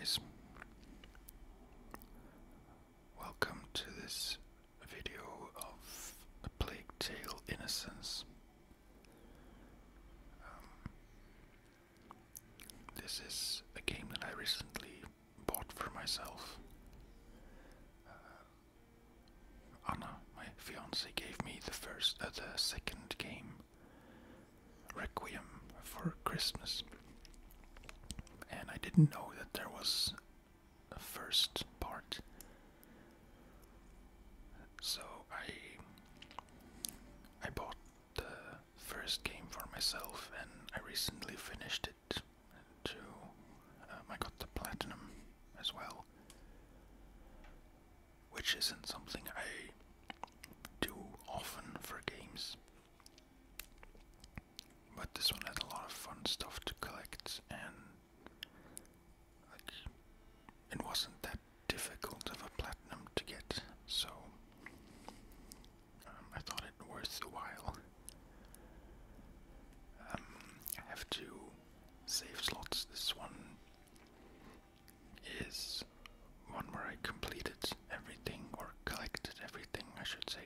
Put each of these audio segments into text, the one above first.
guys. Welcome to this video of A Plague Tale: Innocence. This is a game that I recently bought for myself. Anna, my fiance, gave me the second game, Requiem, for Christmas. And I didn't know that there was a first part. So I bought the first game for myself, and I recently finished it too. I got the platinum as well, which isn't something I do often for games. But this one had a lot of fun stuff to collect, and it wasn't that difficult of a platinum to get, so I thought it worth a while. I have 2 save slots. This one is one where I completed everything, or collected everything, I should say.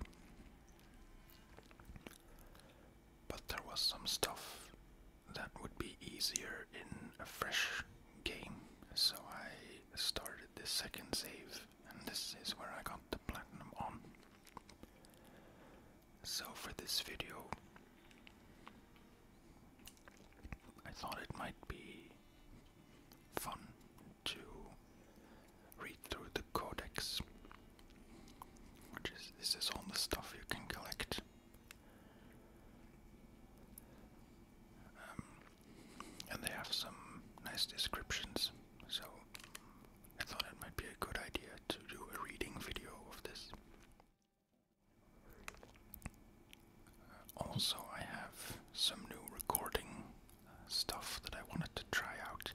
But there was some stuff that would be easier in a fresh game, so I started this second save, and this is where I got the platinum on. So for this video, I thought it might be fun to read through the codex, this is all the stuff you can collect. And they have some nice descriptions, so I thought it might be a good idea to do a reading video of this. Also, I have some new recording stuff that I wanted to try out.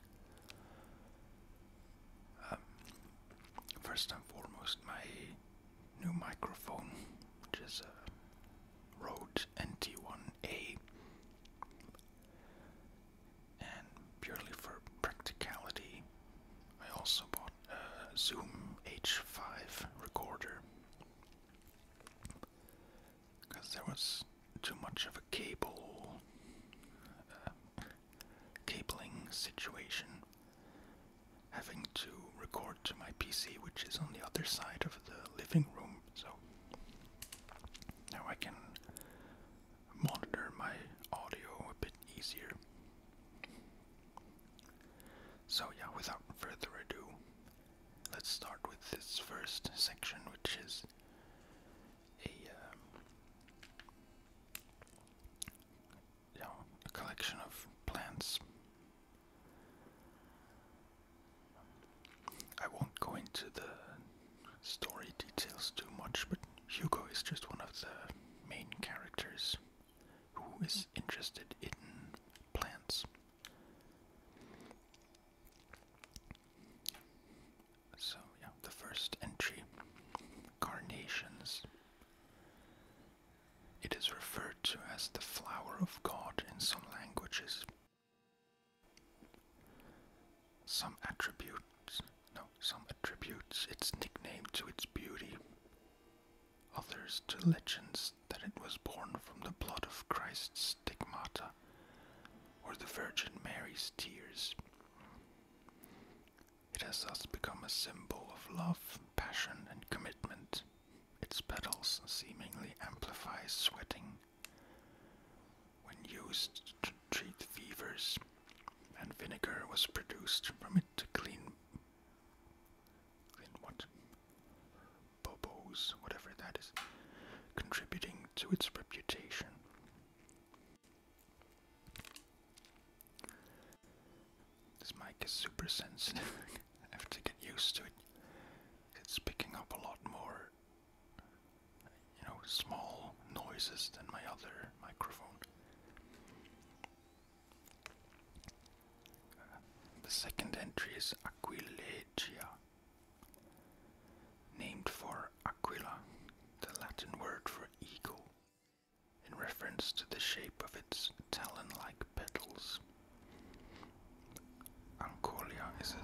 First and foremost, my new microphone, which is a Rode NT1A. And purely for practicality, I also bought a Zoom H5 recorder, because there was too much of a cabling situation, having to record to my PC, which is on the other side of the living room, so now I can monitor my audio a bit easier. So yeah, without further ado, let's start with this first section, which is a collection of plants. I won't go into the story details too much, but Hugo is just one of the main characters who is interested in plants. So yeah, the first entry, carnations. It is referred to as the flower of God in some languages. Some attributes its nickname to its beauty, others to legends that it was born from the blood of Christ's stigmata or the Virgin Mary's tears. It has thus become a symbol of love, passion, and commitment. Its petals seemingly amplify sweating when used to treat fevers, and vinegar was produced from it to clean what? Bobos, whatever that is, contributing to its reputation. This mic is super sensitive. I have to get used to it. It's picking up a lot more, small noises than my other microphone. The second entry is Aquilegia, named for Aquila, the Latin word for eagle, in reference to the shape of its talon-like petals. Ancolia is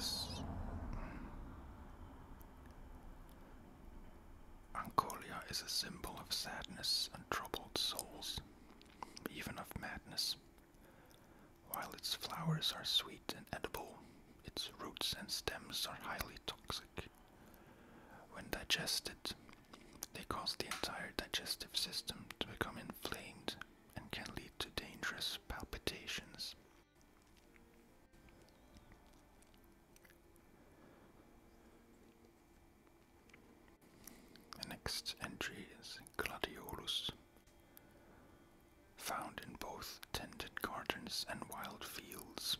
of sadness and troubled souls, even of madness. While its flowers are sweet and edible, its roots and stems are highly toxic. When digested, they cause the entire digestive system to become inflamed and can lead to dangerous palpitations. The next entry is gladiolus, found in both tended gardens and wild fields.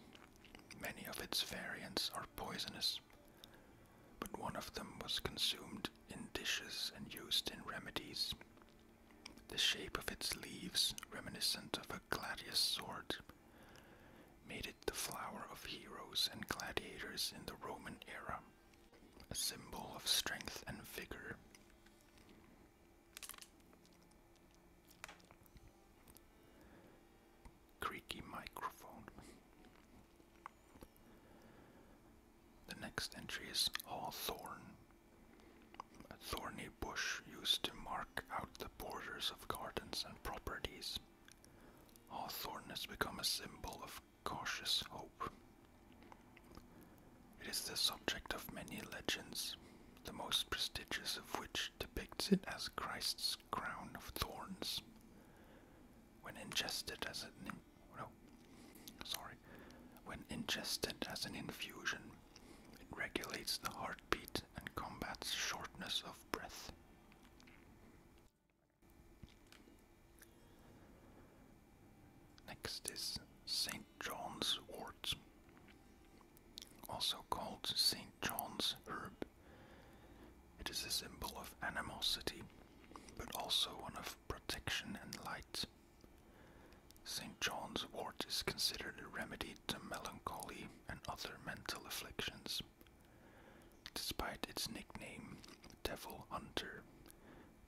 Many of its variants are poisonous, but one of them was consumed in dishes and used in remedies. The shape of its leaves, reminiscent of a gladius sword, made it the flower of heroes and gladiators in the Roman era, a symbol of strength and vigor. Creaky microphone. The next entry is hawthorn, a thorny bush used to mark out the borders of gardens and properties. Hawthorn has become a symbol of cautious hope. It is the subject of many legends, the most prestigious of which depicts it as Christ's crown of thorns. When ingested as an infusion, it regulates the heartbeat and combats shortness of breath. Next is St. John's wort, also called St. John's herb. It is a symbol of animosity, but also one of protection and light. St. John's wort is considered a remedy to melancholy and other mental afflictions. Despite its nickname, Devil Hunter,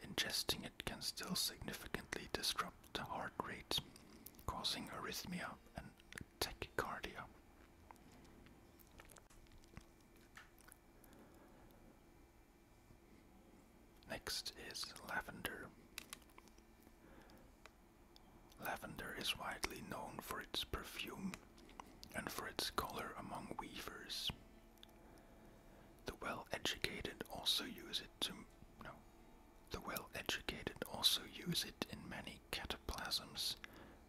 ingesting it can still significantly disrupt the heart rate, causing arrhythmia and tachycardia. Next is lavender. Lavender is widely known for its perfume and for its color among weavers. The well-educated also use it in many cataplasms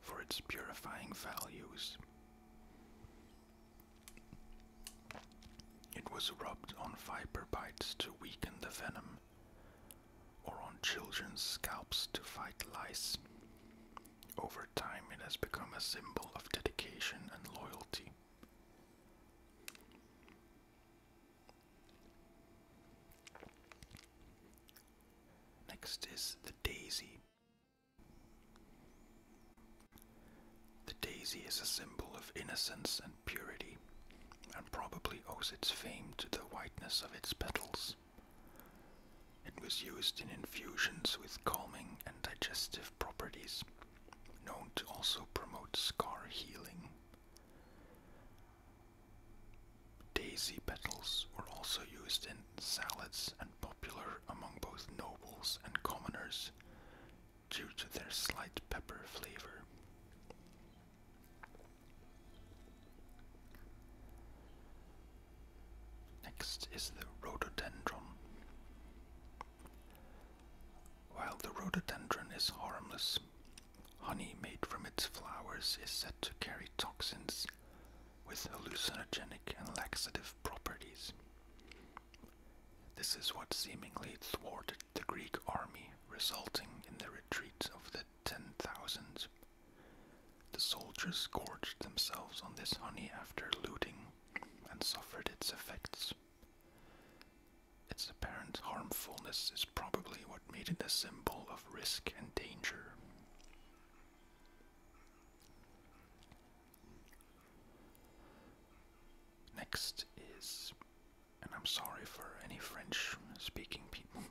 for its purifying values. It was rubbed on viper bites to weaken the venom, or on children's scalps to fight lice. Over time, it has become a symbol of dedication and loyalty. Next is the daisy. The daisy is a symbol of innocence and purity, and probably owes its fame to the whiteness of its petals. It was used in infusions with calming and digestive properties, known to also promote scar healing. Daisy petals were also used in salads and popular among both nobles and commoners due to their slight pepper flavor. Next is the rhododendron. While the rhododendron is harmless, honey made from its flowers is said to carry toxins with hallucinogenic and laxative properties. This is what seemingly thwarted the Greek army, resulting in the retreat of the 10,000. The soldiers gorged themselves on this honey after looting and suffered its effects. Its apparent harmfulness is probably what made it a symbol of risk and danger. Next is, and I'm sorry for any French-speaking people,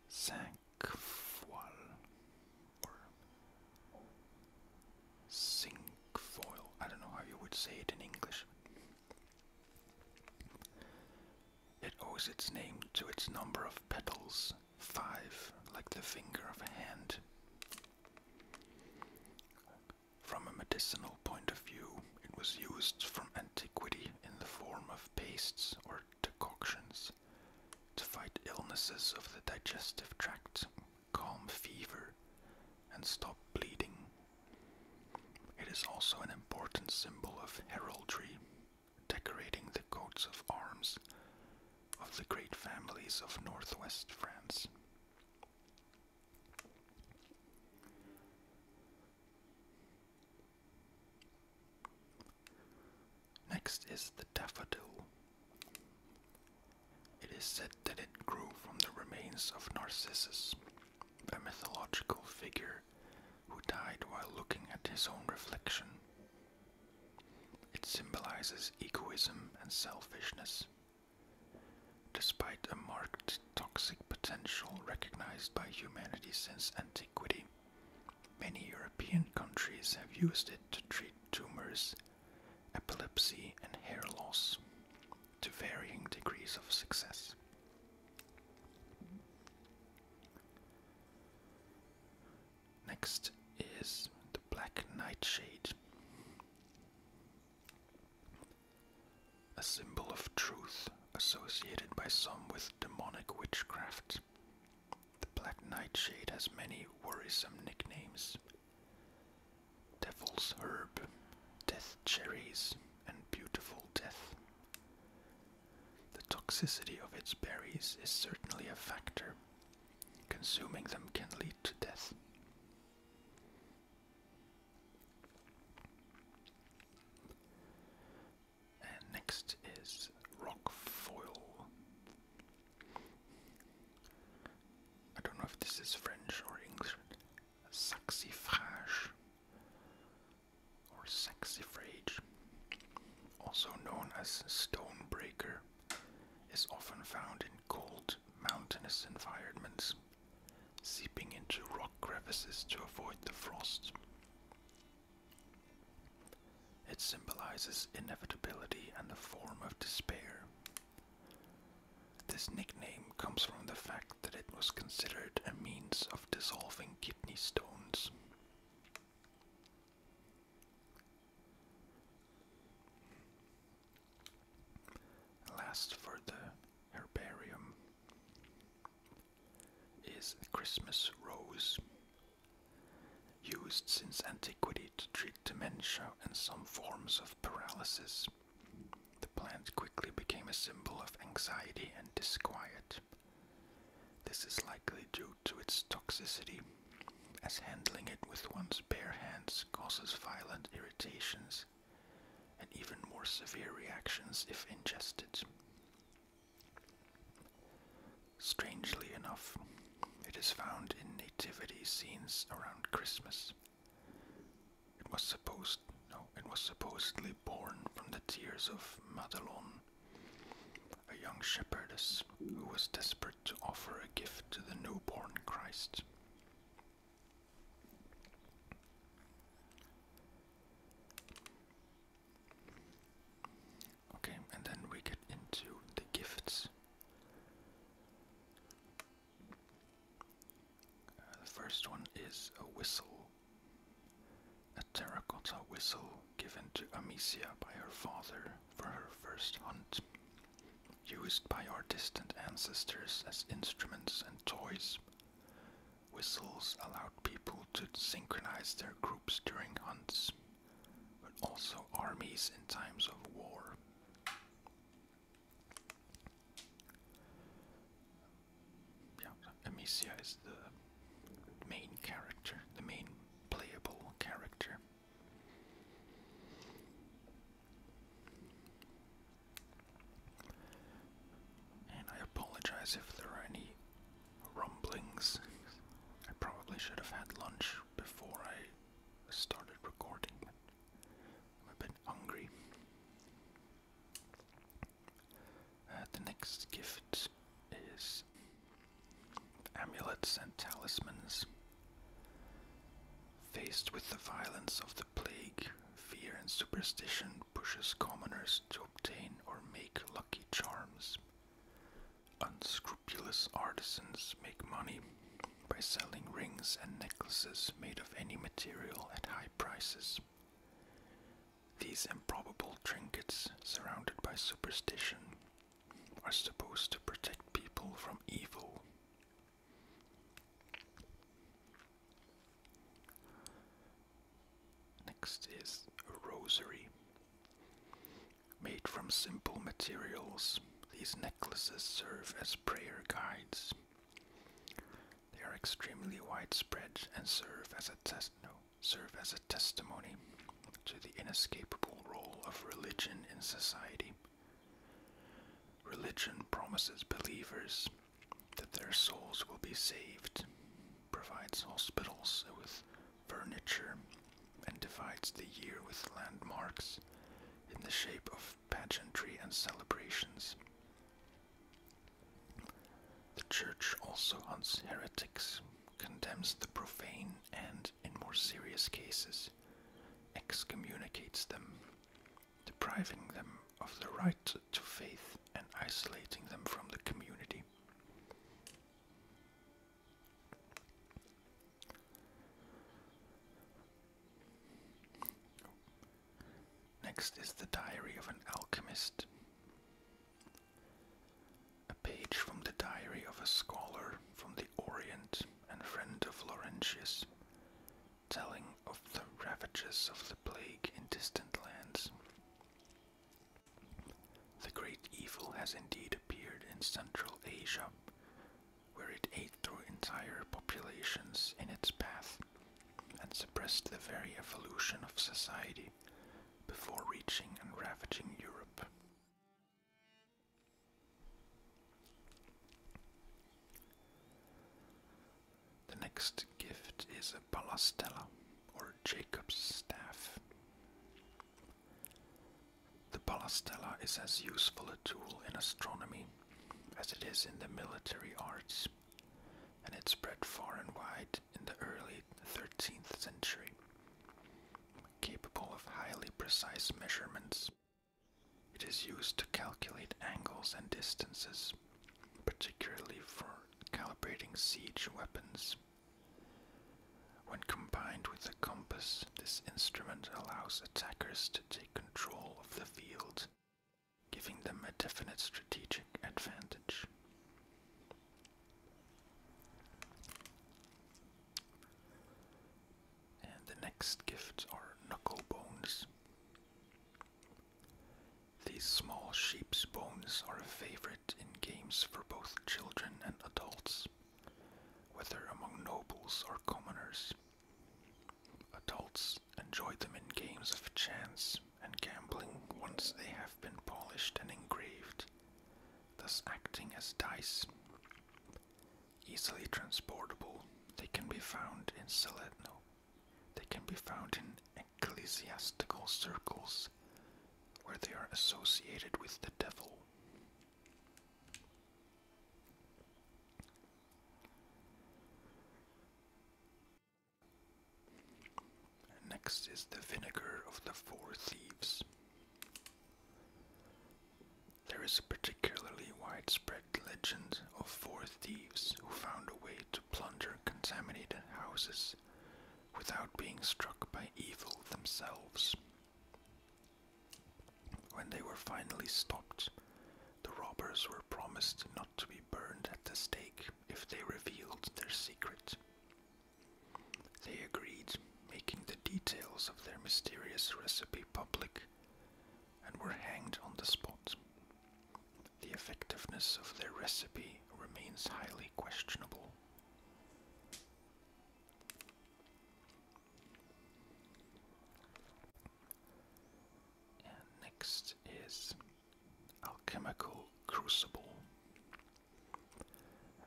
cinquefoil, or cinquefoil. I don't know how you would say it in English. It owes its name to its number of petals, 5, like the finger of a hand. From a medicinal point of view, it was used from antiquity in the form of pastes or decoctions to fight illnesses of the digestive tract, calm fever, and stop bleeding. It is also an important symbol of heraldry, decorating the coats of arms of the great families of northwest France. Next is the daffodil. It is said that it grew from the remains of Narcissus, a mythological figure who died while looking at his own reflection. It symbolizes egoism and selfishness. Despite a marked toxic potential recognized by humanity since antiquity, many European countries have used it to treat tumors, epilepsy, and hair loss, to varying degrees of success. Next is the black nightshade, a symbol of truth associated by some with demonic witchcraft. The black nightshade has many worrisome nicknames: Devil's Herb, Death Cherries, and Beautiful Death. The toxicity of its berries is certainly a factor. Consuming them can lead to death. And next is roquefort. I don't know if this is French or English. Saxifrage or saxifrage, also known as stonebreaker, is often found in cold, mountainous environments, seeping into rock crevices to avoid the frost. It symbolizes inevitability and a form of despair. This nickname comes from the fact that it was considered a means of dissolving kidney stones. Last for the herbarium is the Christmas rose, used since antiquity to treat dementia and some forms of paralysis. The plant quickly became a symbol of anxiety and disquiet. This is likely due to its toxicity, as handling it with one's bare hands causes violent irritations and even more severe reactions if ingested. Strangely enough, it is found in nativity scenes around Christmas. It was supposedly born from the tears of Madelon, a young shepherdess who was desperate to offer a gift to the newborn Christ. Okay, and then we get into the gifts. The first one is a whistle. A terracotta whistle given to Amicia by her father for her first hunt, used by our distant ancestors as instruments and toys. Whistles allowed people to synchronize their groups during hunts, but also armies in times of war. Amicia is the main character, the main playable character. And I apologize if there are any rumblings. I probably should have had lunch before I started recording. I'm a bit hungry. The next gift is amulets and talismans. Faced with the violence of the plague, fear and superstition pushes commoners to obtain or make lucky charms. Unscrupulous artisans make money by selling rings and necklaces made of any material at high prices. These improbable trinkets, surrounded by superstition, are supposed to protect people from evil. Next is a rosary. Made from simple materials, these necklaces serve as prayer guides. They are extremely widespread and serve as a testimony to the inescapable role of religion in society. Religion promises believers that their souls will be saved, provides hospitals with furniture, and divides the year with landmarks in the shape of pageantry and celebrations. The Church also hunts heretics, condemns the profane, and, in more serious cases, excommunicates them, depriving them of the right to faith and isolating them from the community. Next is the diary of an alchemist. A page from the diary of a scholar from the Orient and friend of Laurentius, telling of the ravages of the plague in distant lands. The great evil has indeed appeared in Central Asia, where it ate through entire populations in its path and suppressed the very evolution of society before reaching and ravaging Europe. The next gift is a balastella, or Jacob's staff. The balastella is as useful a tool in astronomy as it is in the military arts, and it spread far and wide in the early 13th century, capable of highly precise measurements. It is used to calculate angles and distances, particularly for calibrating siege weapons. When combined with a compass, this instrument allows attackers to take control of the field, giving them a definite strategic advantage. And the next gifts are knuckle bones. These small sheep's bones are a favorite in games for both children and adults, whether among nobles or commoners. Adults enjoy them in games of chance and gambling once they have been polished and engraved, thus acting as dice. Easily transportable, they can be found in ecclesiastical circles, where they are associated with the devil. Next is the vinegar of the Four Thieves. There is a particularly widespread legend of four thieves who found a way to plunder contaminated houses without being struck by evil themselves. When they were finally stopped, the robbers were promised not to be burned at the stake if they revealed their secret. They agreed, making the details of their mysterious recipe public, and were hanged on the spot. The effectiveness of their recipe remains highly questionable. And next is alchemical crucible,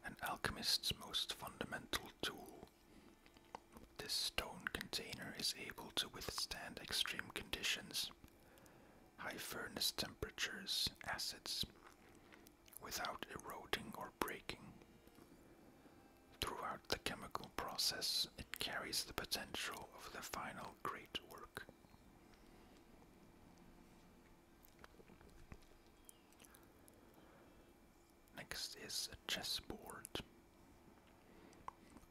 an alchemist's most fundamental tool. This stone container is able to withstand extreme conditions, high furnace temperatures, acids, without eroding or breaking. Throughout the chemical process, it carries the potential of the final great work. Next is a chessboard.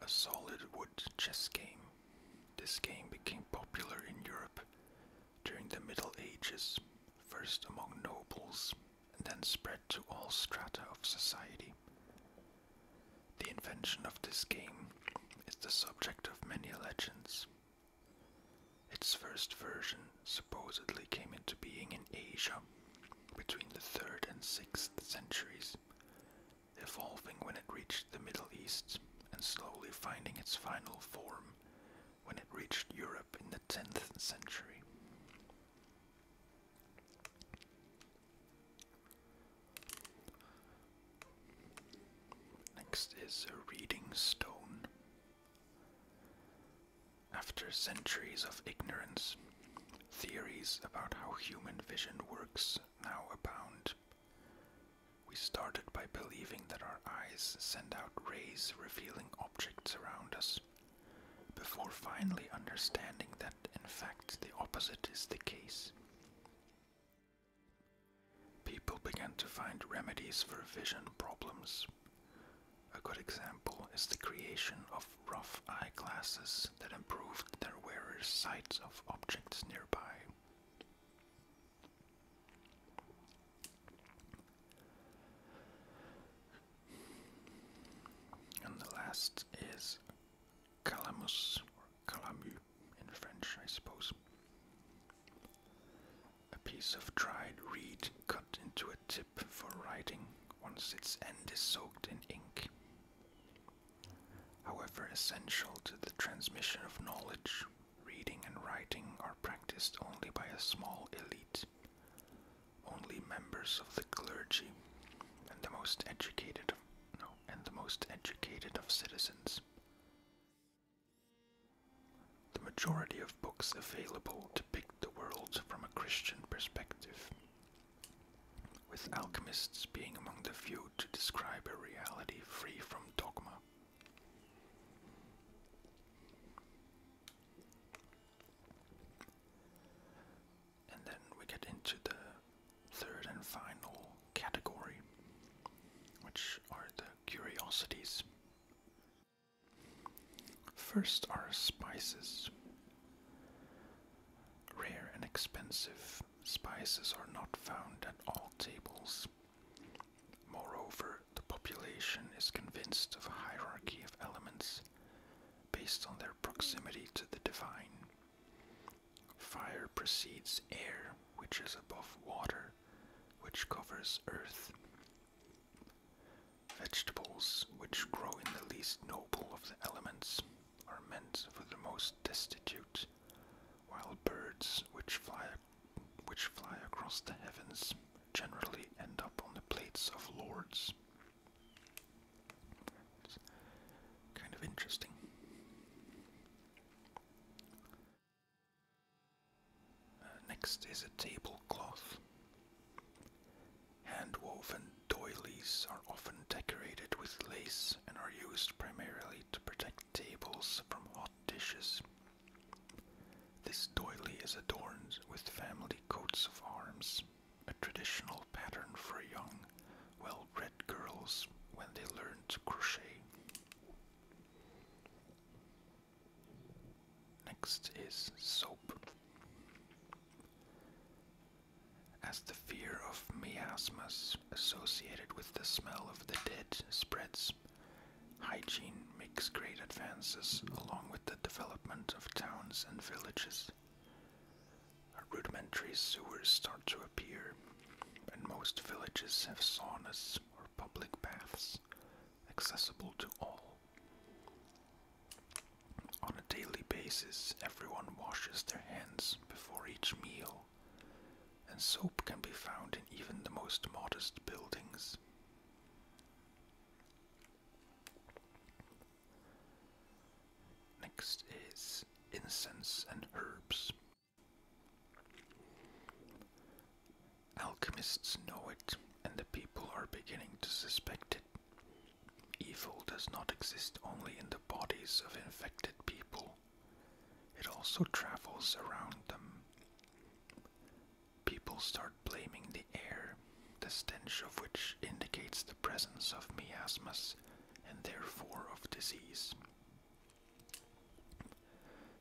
A a solid wood chess game. This game became popular in Europe during the Middle Ages, first among nobles, and then spread to all strata of society. The invention of this game is the subject of many legends. Its first version supposedly came into being in Asia between the 3rd and 6th centuries, evolving when it reached the Middle East and slowly finding its final form when it reached Europe in the 10th century. Next is a reading stone. After centuries of ignorance, theories about how human vision works now abound. We started by believing that our eyes send out rays revealing objects around us, before finally understanding that, in fact, the opposite is the case. People began to find remedies for vision problems. A good example is the creation of rough eyeglasses that improved their wearers' sight of objects nearby. And the last is calamus, or calamu in French, I suppose. A piece of dried reed cut into a tip for writing once its end is soaked in ink. However essential to the transmission of knowledge, reading and writing are practiced only by a small elite. Only members of the clergy and the most educated of citizens. The majority of books available depict the world from a Christian perspective, with alchemists being among the few to describe a reality free from dogma. And then we get into the third and final category, which are the curiosities. First are spices. Rare and expensive spices are not found at all tables. Moreover, the population is convinced of a hierarchy of elements based on their proximity to the divine. Fire precedes air, which is above water, which covers earth. Vegetables, which grow in the least noble of the elements, are meant for the most destitute, while birds which fly across the heavens generally end up on the plates of lords. It's kind of interesting. Next is a tablecloth. Hand-woven doilies are often decorated with lace and are used primarily to protect tables from hot dishes. This doily is adorned with family coats of arms, a traditional pattern for young, well-bred girls when they learn to crochet. Next is soap. As the fear of miasmas associated with the smell of the dead spreads, hygiene makes great advances along with the development of towns and villages. Rudimentary sewers start to appear, and most villages have saunas or public baths, accessible to all. On a daily basis, everyone washes their hands before each meal, and soap can be found in even the most modest buildings. Next is incense and herbs. Alchemists know it, and the people are beginning to suspect it. Evil does not exist only in the bodies of infected people. It also travels around them. People start blaming the air, the stench of which indicates the presence of miasmas and therefore of disease.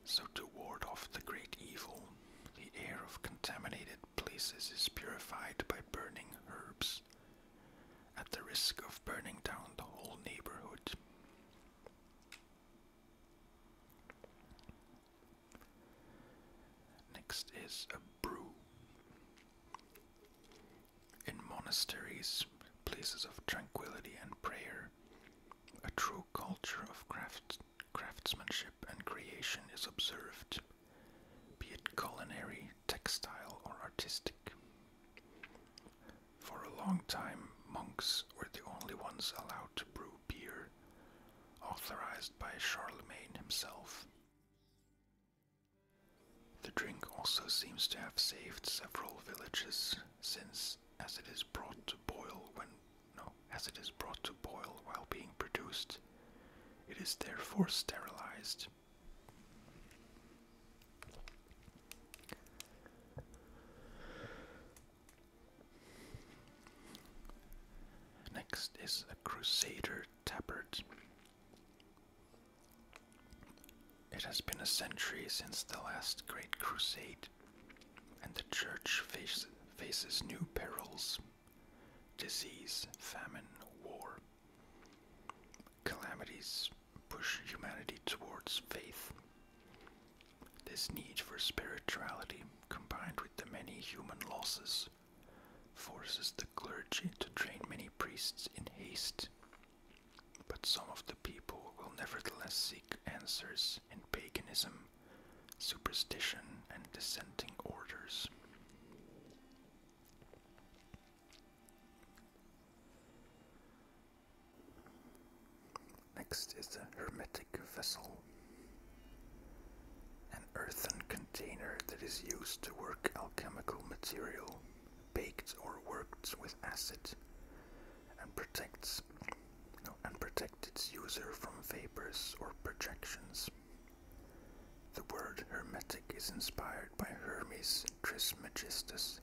So to ward off the great evil, the air of contaminated places is purified by burning herbs, at the risk of burning down the whole neighborhood. Next is a brew. In monasteries, places of tranquility and prayer, a true culture of craftsmanship and creation is observed, be it culinary, textile, or artistic. For a long time, monks were the only ones allowed to brew beer, authorized by Charlemagne himself. The drink also seems to have saved several villages, since as it is brought to boil while being produced, it is therefore sterilized. Next is a Crusader tabard. It has been a century since the last great crusade, and the church faces new perils: disease, famine, war. Calamities push humanity towards faith. This need for spirituality, combined with the many human losses, forces the clergy to train many priests in haste. But some of the people will nevertheless seek answers in paganism, superstition, and dissenting orders. Next is the hermetic vessel, an earthen container that is used to work alchemical material, baked or worked with acid, and protect its user from vapors or projections. The word hermetic is inspired by Hermes Trismegistus,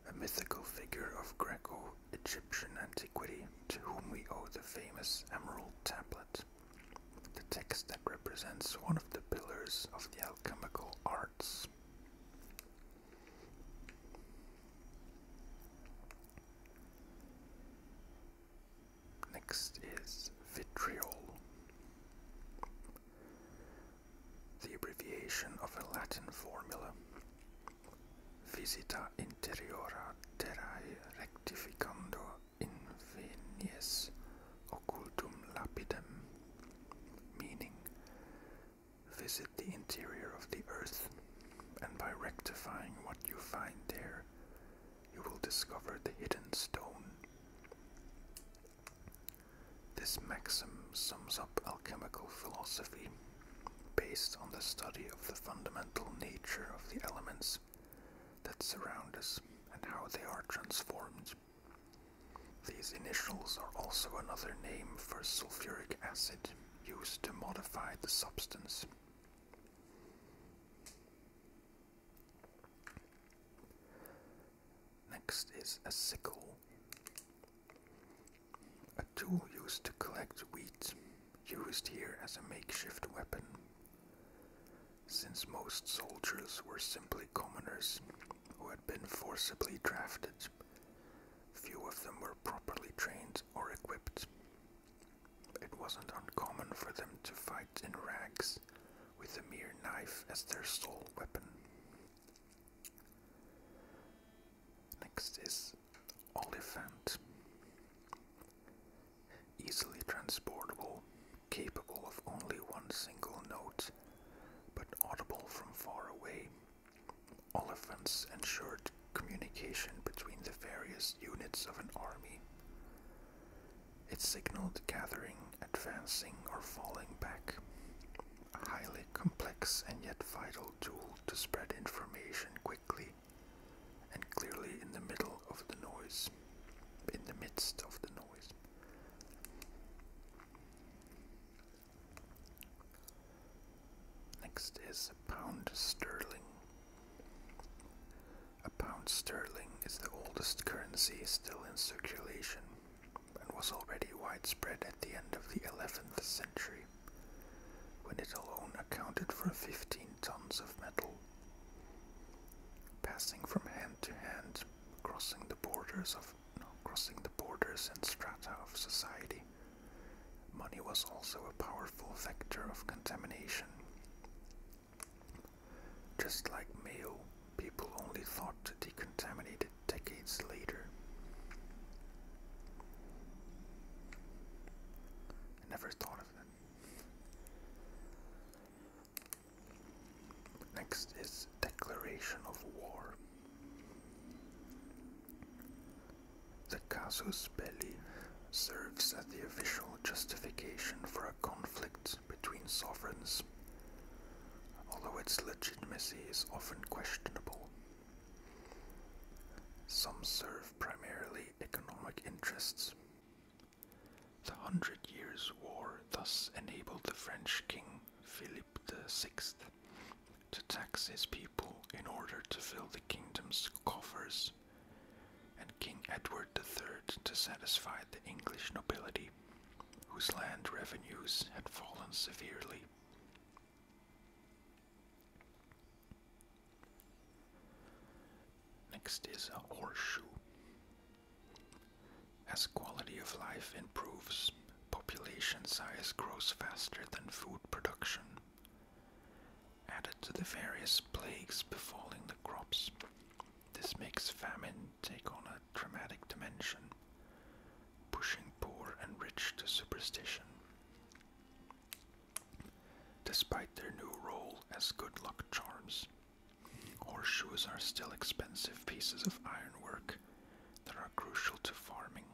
a mythical figure of Greco-Egyptian antiquity to whom we owe the famous Emerald Tablet, the text that represents one of the pillars of the alchemical arts. Next is vitriol, the abbreviation of a Latin formula: visita interiora terrae rectificando invenies occultum lapidem, meaning visit the interior of the earth, and by rectifying what you find there, you will discover the hidden stone. This maxim sums up alchemical philosophy, based on the study of the fundamental nature of the elements that surround us and how they are transformed. These initials are also another name for sulfuric acid used to modify the substance. Next is a sickle, a tool used to collect wheat, used here as a makeshift weapon. Since most soldiers were simply commoners who had been forcibly drafted, few of them were properly trained or equipped. It wasn't uncommon for them to fight in rags, with a mere knife as their sole weapon. Next is Oliphant. Easily transportable, capable of only one single note, but audible from far away. Oliphants ensured communication between the various units of an army. It signaled gathering, advancing, or falling back. A highly complex and yet vital tool to spread information quickly and clearly in the midst of the noise. Next is a pound sterling. A pound sterling is the oldest currency still in circulation and was already widespread at the end of the 11th century, when it alone accounted for 15 tons of metal. Passing from hand to hand, crossing the borders and strata of society, money was also a powerful vector of contamination. Just like mail, people only thought to decontaminate it decades later. I never thought of that. Next is declaration of war. The casus belli serves as the official justification for a conflict between sovereigns, although its legitimacy is often questionable. Some serve primarily economic interests. The 100 Years' War thus enabled the French king Philippe VI to tax his people in order to fill the kingdom's coffers, and King Edward III to satisfy the English nobility, whose land revenues had fallen severely. Next is a horseshoe. As quality of life improves, population size grows faster than food production. Added to the various plagues befalling the crops, this makes famine take on a dramatic dimension, pushing poor and rich to superstition. Despite their new role as good luck charms, horseshoes are still expensive pieces of ironwork that are crucial to farming.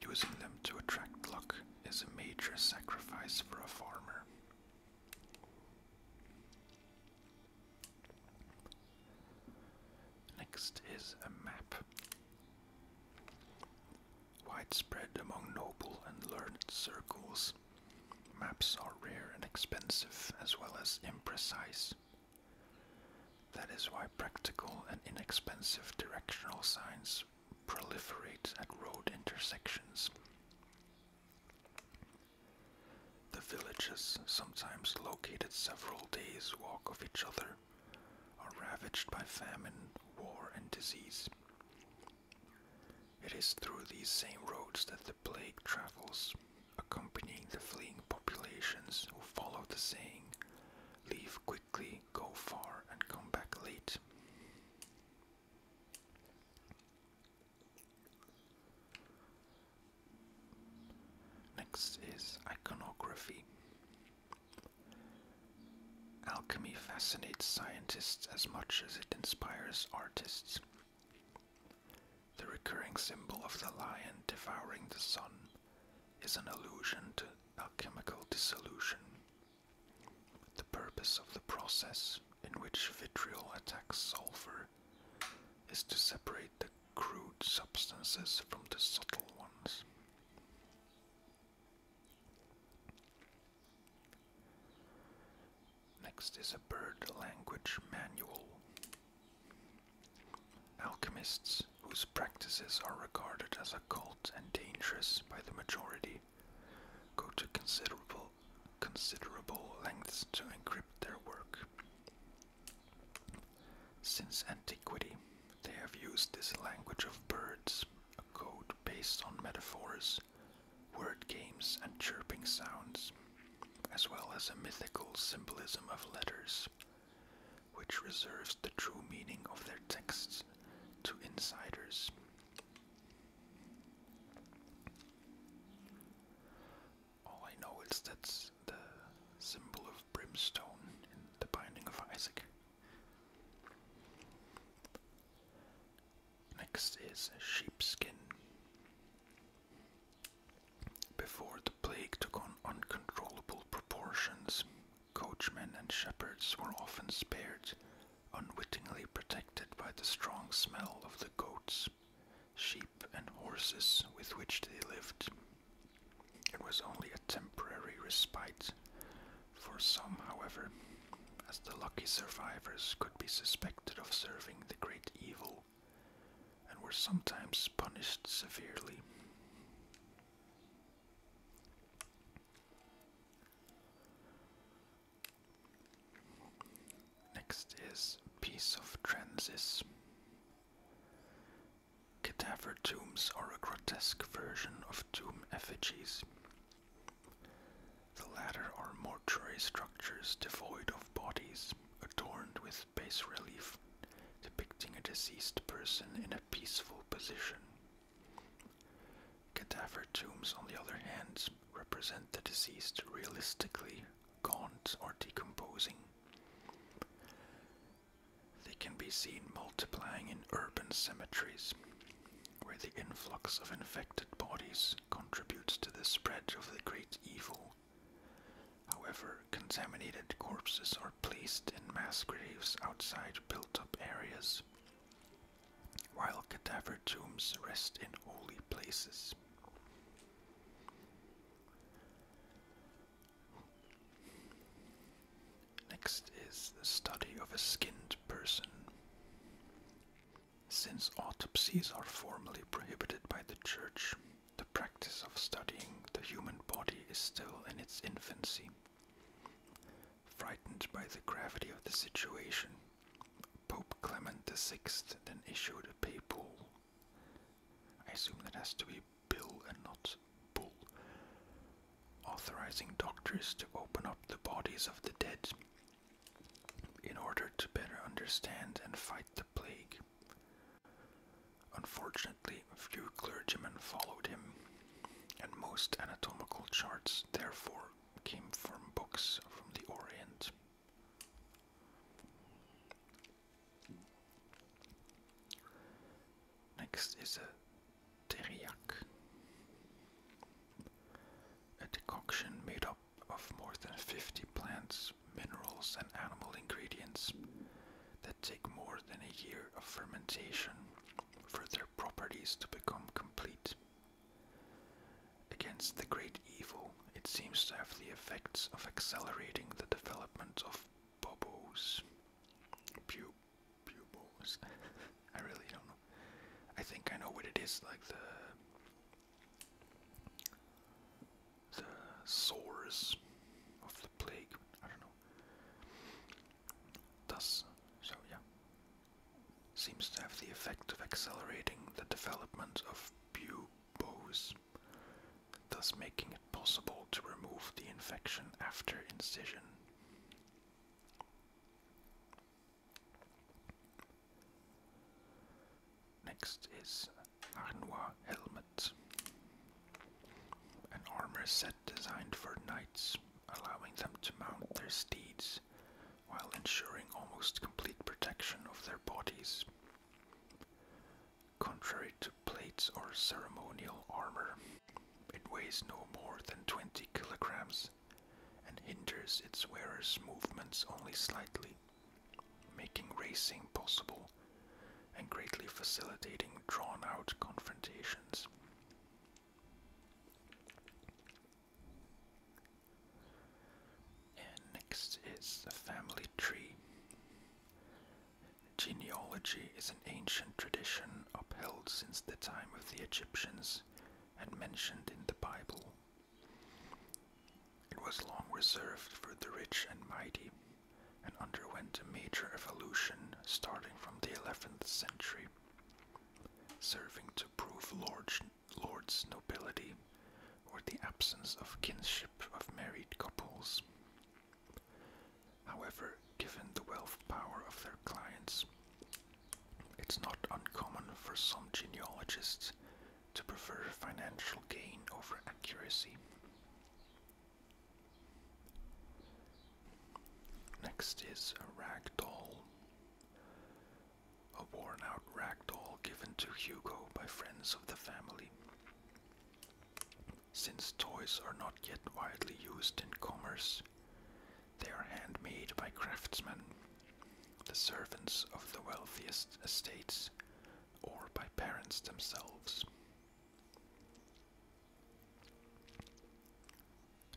Using them to attract luck is a major sacrifice for a farmer. Next is a map. Widespread among noble and learned circles, maps are rare and expensive as well as imprecise. That is why practical and inexpensive directional signs proliferate at road intersections. The villages, sometimes located several days' walk of each other, are ravaged by famine, war, and disease. It is through these same roads that the plague travels, accompanying the fleeing populations who follow the saying, "Leave quickly, go far, and come back late." Next is iconography. Alchemy fascinates scientists as much as it inspires artists. The recurring symbol of the lion devouring the sun is an allusion to alchemical dissolution. The purpose of the process, in which vitriol attacks sulfur, is to separate the crude substances from the subtle ones. Next is a bird language manual. Alchemists, whose practices are regarded as occult and dangerous by the majority, go to considerable lengths to encrypt their work. Since antiquity, they have used this language of birds, a code based on metaphors, word games, and chirping sounds, as well as a mythical symbolism of letters, which reserves the true meaning of their texts to insiders. All I know is that's the symbol of brimstone in the Binding of Isaac. Next is sheepskin. Before the plague took on uncontrollable proportions, coachmen and shepherds were often spared, unwittingly protected by the strong smell of the goats, sheep, and horses with which they lived. It was only a temporary respite for some, however, as the lucky survivors could be suspected of serving the great evil and were sometimes punished severely. is Piece of Transis. Cadaver tombs are a grotesque version of tomb effigies. The latter are mortuary structures devoid of bodies, adorned with bas relief depicting a deceased person in a peaceful position. Cadaver tombs, on the other hand, represent the deceased realistically, gaunt or decomposing. They can be seen multiplying in urban cemeteries, where the influx of infected bodies contributes to the spread of the great evil. However, contaminated corpses are placed in mass graves outside built-up areas, while cadaver tombs rest in holy places. Next is the study of a skinned person. Since autopsies are formally prohibited by the Church, the practice of studying the human body is still in its infancy. Frightened by the gravity of the situation, Pope Clement VI then issued a papal, I assume that has to be bill and not bull, authorizing doctors to open up the bodies of the dead in order to better understand and fight the plague. Unfortunately, few clergymen followed him, and most anatomical charts therefore came from books from the Orient. Next is a teriac, a decoction made up of more than 50 plants, minerals and animal ingredients that take more than a year of fermentation for their properties to become complete. Against the great evil, it seems to have the effects of accelerating the development of buboes. Buboes. I really don't know. I think I know what it is, like the sores of the plague. I don't know. Thus, so yeah, seems to have the effect of accelerating the development of buboes, thus making it possible to remove the infection after incision. Next is Arnois helmet, an armor set designed for knights, allowing them to mount their steeds while ensuring almost complete protection of their bodies. Contrary to plates or ceremonial armor, it weighs no more than 20 kilograms and hinders its wearer's movements only slightly, making racing possible and greatly facilitating drawn-out confrontations. And next is the family tree. Genealogy is an ancient tradition upheld since the time of the Egyptians and mentioned in the Bible. It was long reserved for the rich and mighty, and underwent a major evolution starting from the 11th century, serving to prove lord's nobility or the absence of kinship of married couples. However, given the wealth power of their clients, it's not uncommon for some genealogists to prefer financial gain over accuracy. Next is a rag doll. A worn-out rag doll given to Hugo by friends of the family. Since toys are not yet widely used in commerce, they are handmade by craftsmen, the servants of the wealthiest estates, or by parents themselves.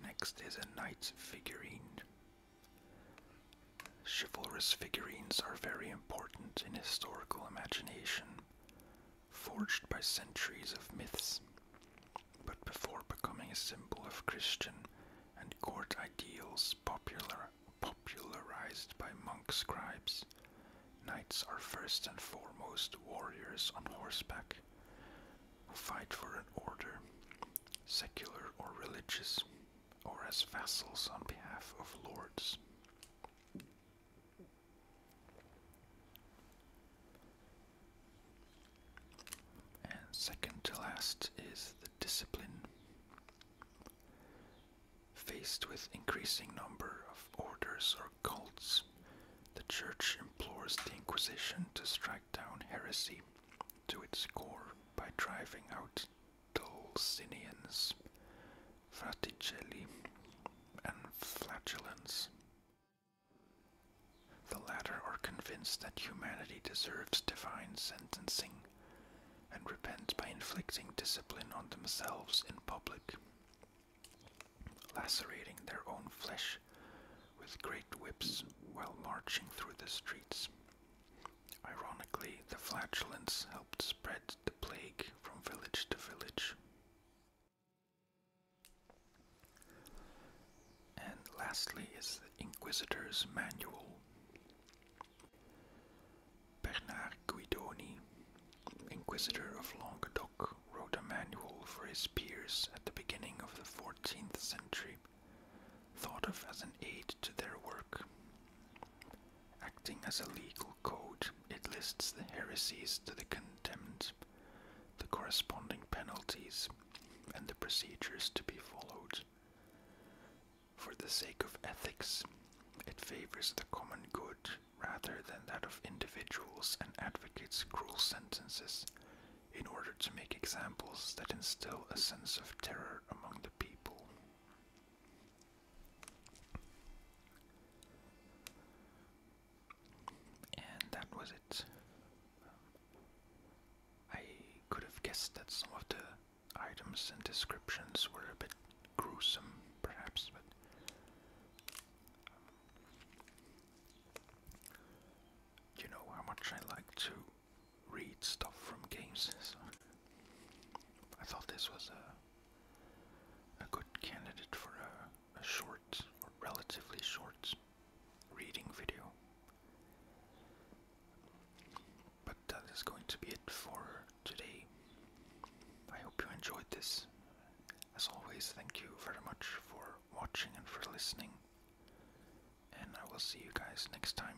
Next is a knight figurine. Chivalrous figurines are very important in historical imagination, forged by centuries of myths, but before becoming a symbol of Christian and court ideals popularized by monk scribes, Knights are first and foremost warriors on horseback who fight for an order, secular or religious, or as vassals on behalf of lords. And second to last is the discipline. Faced with increasing number of orders or cults, the Church implores the Inquisition to strike down heresy to its core by driving out Dulcinians, Fraticelli, and Flagellants. The latter are convinced that humanity deserves divine sentencing and repent by inflicting discipline on themselves in public, lacerating their own flesh with great whips while marching through the streets. Ironically, the Flagellants helped spread the plague from village to village. And lastly is the Inquisitor's Manual. Bernard Guidoni, Inquisitor of Languedoc, wrote a manual for his peers at the beginning of the 14th century, thought of as an aid to their work. Acting as a legal code, it lists the heresies to the condemned, the corresponding penalties, and the procedures to be followed. For the sake of ethics, it favors the common good rather than that of individuals and advocates cruel sentences in order to make examples that instill a sense of terror among the people. And that was it. I could have guessed that some of the items and descriptions were a bit gruesome, perhaps, but you know how much I like to read stuff from games, so I thought this was a good candidate for a short, or relatively short, reading video. But that is going to be it for today. I hope you enjoyed this. As always, thank you very much for watching and for listening. And I will see you guys next time.